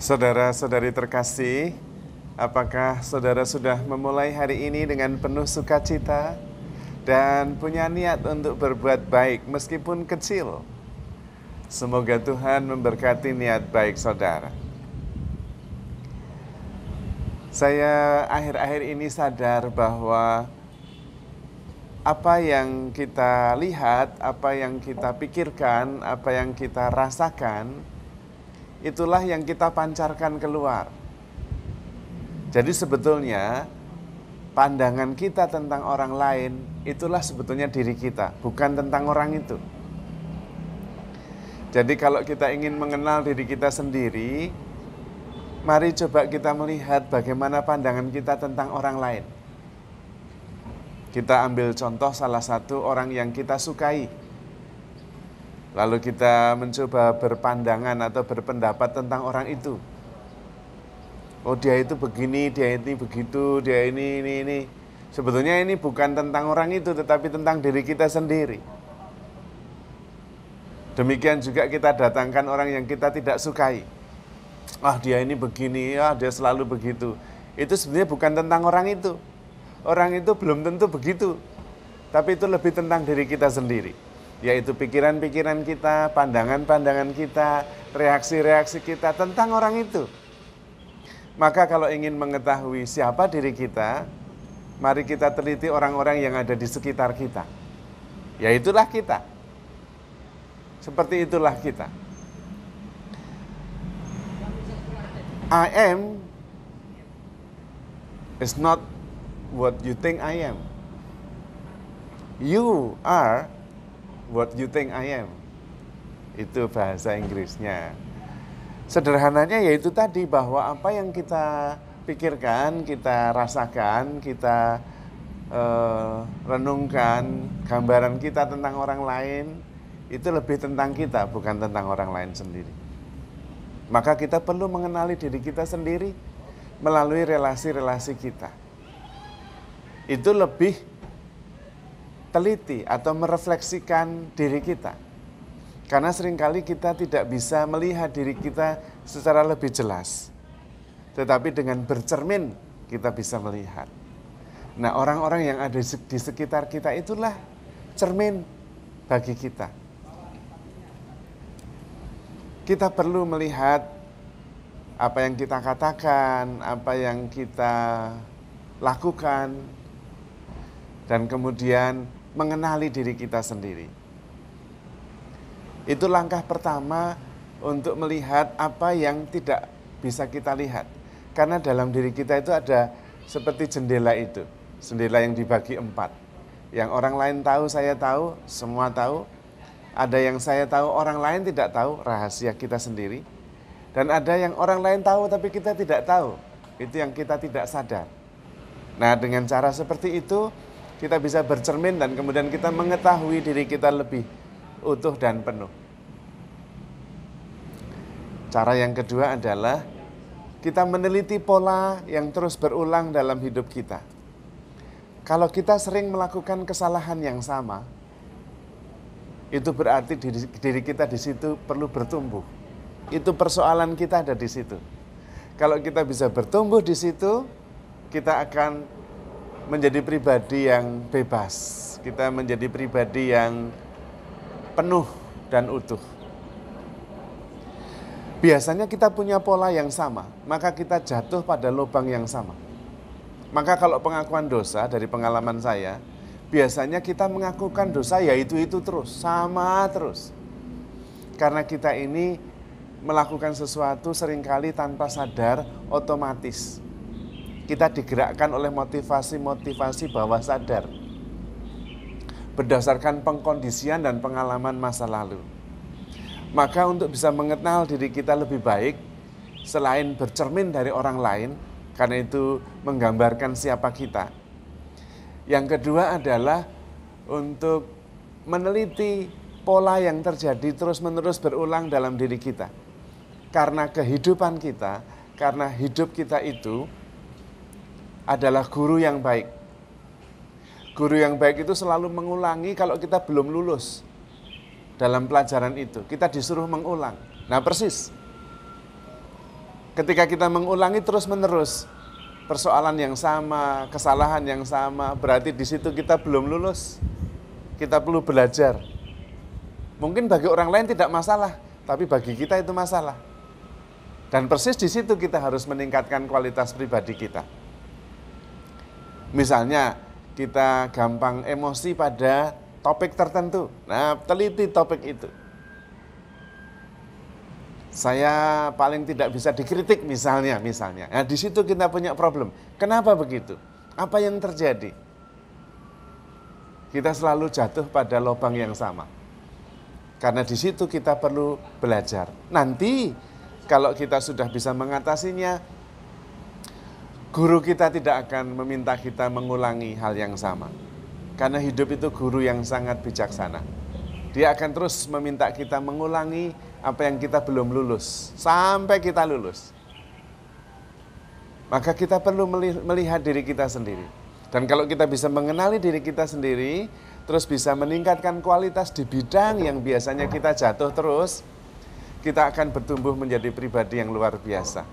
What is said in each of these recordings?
Saudara-saudari terkasih, apakah saudara sudah memulai hari ini dengan penuh sukacita dan punya niat untuk berbuat baik meskipun kecil? Semoga Tuhan memberkati niat baik saudara. Saya akhir-akhir ini sadar bahwa apa yang kita lihat, apa yang kita pikirkan, apa yang kita rasakan, itulah yang kita pancarkan keluar. Jadi sebetulnya pandangan kita tentang orang lain itulah sebetulnya diri kita, bukan tentang orang itu. Jadi kalau kita ingin mengenal diri kita sendiri, mari coba kita melihat bagaimana pandangan kita tentang orang lain. Kita ambil contoh salah satu orang yang kita sukai. Lalu kita mencoba berpandangan atau berpendapat tentang orang itu. Oh, dia itu begini, dia ini begitu, dia ini. Sebetulnya ini bukan tentang orang itu, tetapi tentang diri kita sendiri. Demikian juga kita datangkan orang yang kita tidak sukai. Ah, dia ini begini, dia selalu begitu. Itu sebenarnya bukan tentang orang itu. Orang itu belum tentu begitu. Tapi itu lebih tentang diri kita sendiri. Yaitu pikiran-pikiran kita, pandangan-pandangan kita, reaksi-reaksi kita tentang orang itu. Maka kalau ingin mengetahui siapa diri kita, mari kita teliti orang-orang yang ada di sekitar kita. Ya itulah kita. Seperti itulah kita. I am is not what you think I am. You are what you think I am. Itu bahasa Inggrisnya. Sederhananya yaitu tadi bahwa apa yang kita pikirkan, kita rasakan, kita renungkan, gambaran kita tentang orang lain, itu lebih tentang kita, bukan tentang orang lain sendiri. Maka kita perlu mengenali diri kita sendiri melalui relasi-relasi kita. Itu lebih teliti atau merefleksikan diri kita. Karena seringkali kita tidak bisa melihat diri kita secara lebih jelas. Tetapi dengan bercermin kita bisa melihat. Nah, orang-orang yang ada di sekitar kita itulah cermin bagi kita. Kita perlu melihat apa yang kita katakan, apa yang kita lakukan, dan kemudian mengenali diri kita sendiri. Itu langkah pertama untuk melihat apa yang tidak bisa kita lihat. Karena dalam diri kita itu ada seperti jendela itu. Jendela yang dibagi 4. Yang orang lain tahu, saya tahu, semua tahu. Ada yang saya tahu, orang lain tidak tahu, rahasia kita sendiri. Dan ada yang orang lain tahu tapi kita tidak tahu. Itu yang kita tidak sadar. Nah, dengan cara seperti itu, kita bisa bercermin dan kemudian kita mengetahui diri kita lebih utuh dan penuh. Cara yang kedua adalah kita meneliti pola yang terus berulang dalam hidup kita. Kalau kita sering melakukan kesalahan yang sama, itu berarti diri kita di situ perlu bertumbuh. Itu persoalan kita ada di situ. Kalau kita bisa bertumbuh di situ, kita akan menjadi pribadi yang bebas. Kita menjadi pribadi yang penuh dan utuh. Biasanya kita punya pola yang sama, maka kita jatuh pada lubang yang sama. Maka kalau pengakuan dosa dari pengalaman saya, biasanya kita mengakukan dosa ya itu terus, sama terus. Karena kita ini melakukan sesuatu seringkali tanpa sadar, otomatis. Kita digerakkan oleh motivasi-motivasi bawah sadar. Berdasarkan pengkondisian dan pengalaman masa lalu. Maka untuk bisa mengenal diri kita lebih baik, selain bercermin dari orang lain, karena itu menggambarkan siapa kita. Yang kedua adalah untuk meneliti pola yang terjadi terus-menerus berulang dalam diri kita. Karena kehidupan kita, karena hidup kita itu adalah guru yang baik. Guru yang baik itu selalu mengulangi kalau kita belum lulus dalam pelajaran itu. Kita disuruh mengulang. Nah persis. Ketika kita mengulangi terus-menerus persoalan yang sama, kesalahan yang sama, berarti di situ kita belum lulus. Kita perlu belajar. Mungkin bagi orang lain tidak masalah, tapi bagi kita itu masalah. Dan persis di situ kita harus meningkatkan kualitas pribadi kita. Misalnya, kita gampang emosi pada topik tertentu. Nah, teliti topik itu. Saya paling tidak bisa dikritik misalnya. Nah, di situ kita punya problem. Kenapa begitu? Apa yang terjadi? Kita selalu jatuh pada lubang yang sama. Karena di situ kita perlu belajar. Nanti kalau kita sudah bisa mengatasinya, guru kita tidak akan meminta kita mengulangi hal yang sama. Karena hidup itu guru yang sangat bijaksana. Dia akan terus meminta kita mengulangi apa yang kita belum lulus, sampai kita lulus. Maka kita perlu melihat diri kita sendiri. Dan kalau kita bisa mengenali diri kita sendiri, terus bisa meningkatkan kualitas di bidang yang biasanya kita jatuh terus, kita akan bertumbuh menjadi pribadi yang luar biasa.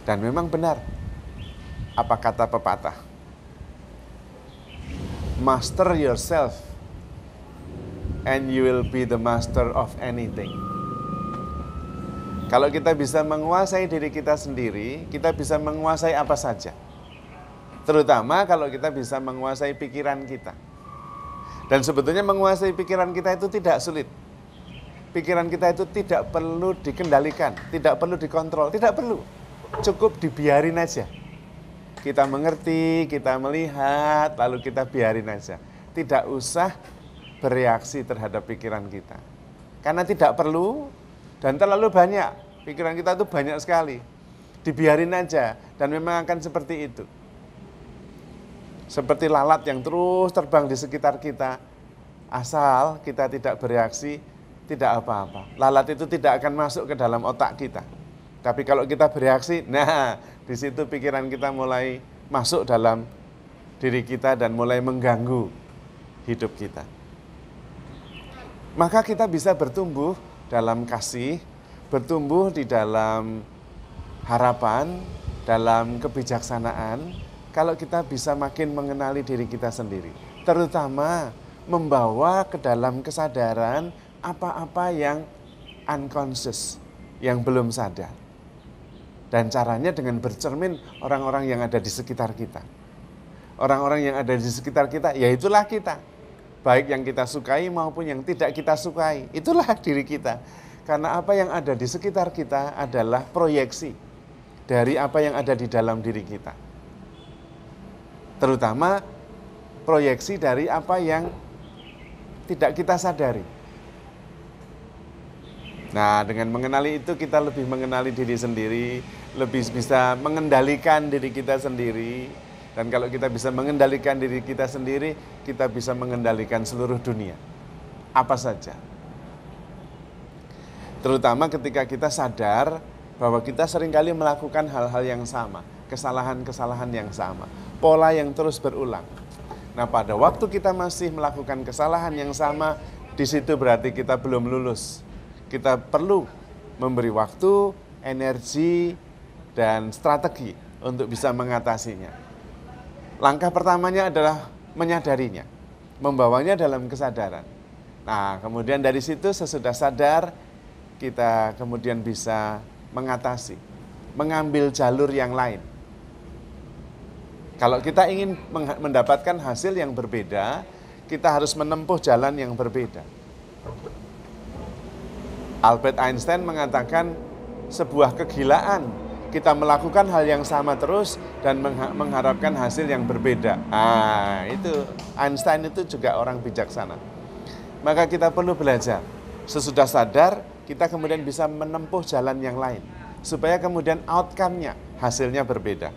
Dan memang benar, apa kata pepatah? Master yourself, and you will be the master of anything. Kalau kita bisa menguasai diri kita sendiri, kita bisa menguasai apa saja. Terutama kalau kita bisa menguasai pikiran kita. Dan sebetulnya menguasai pikiran kita itu tidak sulit. Pikiran kita itu tidak perlu dikendalikan, tidak perlu dikontrol, tidak perlu. Cukup dibiarin aja. Kita mengerti, kita melihat, lalu kita biarin aja. Tidak usah bereaksi terhadap pikiran kita. Karena tidak perlu dan terlalu banyak. Pikiran kita itu banyak sekali. Dibiarin aja dan memang akan seperti itu. Seperti lalat yang terus terbang di sekitar kita. Asal kita tidak bereaksi, tidak apa-apa. Lalat itu tidak akan masuk ke dalam otak kita. Tapi kalau kita bereaksi, nah di situ pikiran kita mulai masuk dalam diri kita dan mulai mengganggu hidup kita. Maka kita bisa bertumbuh dalam kasih, bertumbuh di dalam harapan, dalam kebijaksanaan, kalau kita bisa makin mengenali diri kita sendiri. Terutama membawa ke dalam kesadaran apa-apa yang unconscious, yang belum sadar. Dan caranya dengan bercermin orang-orang yang ada di sekitar kita. Orang-orang yang ada di sekitar kita, ya itulah kita. Baik yang kita sukai maupun yang tidak kita sukai. Itulah diri kita. Karena apa yang ada di sekitar kita adalah proyeksi dari apa yang ada di dalam diri kita. Terutama proyeksi dari apa yang tidak kita sadari. Nah, dengan mengenali itu kita lebih mengenali diri sendiri, lebih bisa mengendalikan diri kita sendiri. Dan kalau kita bisa mengendalikan diri kita sendiri, kita bisa mengendalikan seluruh dunia. Apa saja. Terutama ketika kita sadar bahwa kita seringkali melakukan hal-hal yang sama, kesalahan-kesalahan yang sama, pola yang terus berulang. Nah, pada waktu kita masih melakukan kesalahan yang sama, di situ berarti kita belum lulus. Kita perlu memberi waktu, energi, dan strategi untuk bisa mengatasinya. Langkah pertamanya adalah menyadarinya, membawanya dalam kesadaran. Nah, kemudian dari situ sesudah sadar, kita kemudian bisa mengatasi, mengambil jalur yang lain. Kalau kita ingin mendapatkan hasil yang berbeda, kita harus menempuh jalan yang berbeda. Albert Einstein mengatakan sebuah kegilaan kita melakukan hal yang sama terus dan mengharapkan hasil yang berbeda. Ah, itu Einstein itu juga orang bijaksana. Maka kita perlu belajar. Sesudah sadar, kita kemudian bisa menempuh jalan yang lain supaya kemudian outcome-nya, hasilnya berbeda.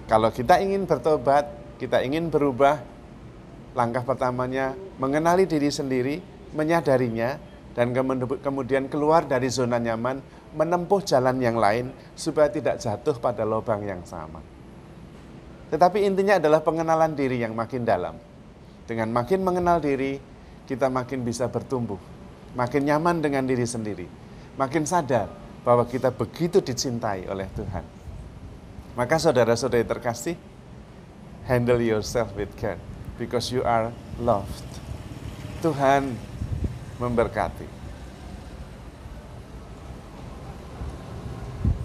Kalau kita ingin bertobat, kita ingin berubah, langkah pertamanya mengenali diri sendiri, menyadarinya, dan kemudian keluar dari zona nyaman, menempuh jalan yang lain supaya tidak jatuh pada lubang yang sama. Tetapi intinya adalah pengenalan diri yang makin dalam. Dengan makin mengenal diri, kita makin bisa bertumbuh, makin nyaman dengan diri sendiri. makin sadar bahwa kita begitu dicintai oleh Tuhan. Maka saudara-saudari terkasih, handle yourself with God because you are loved. Tuhan memberkati.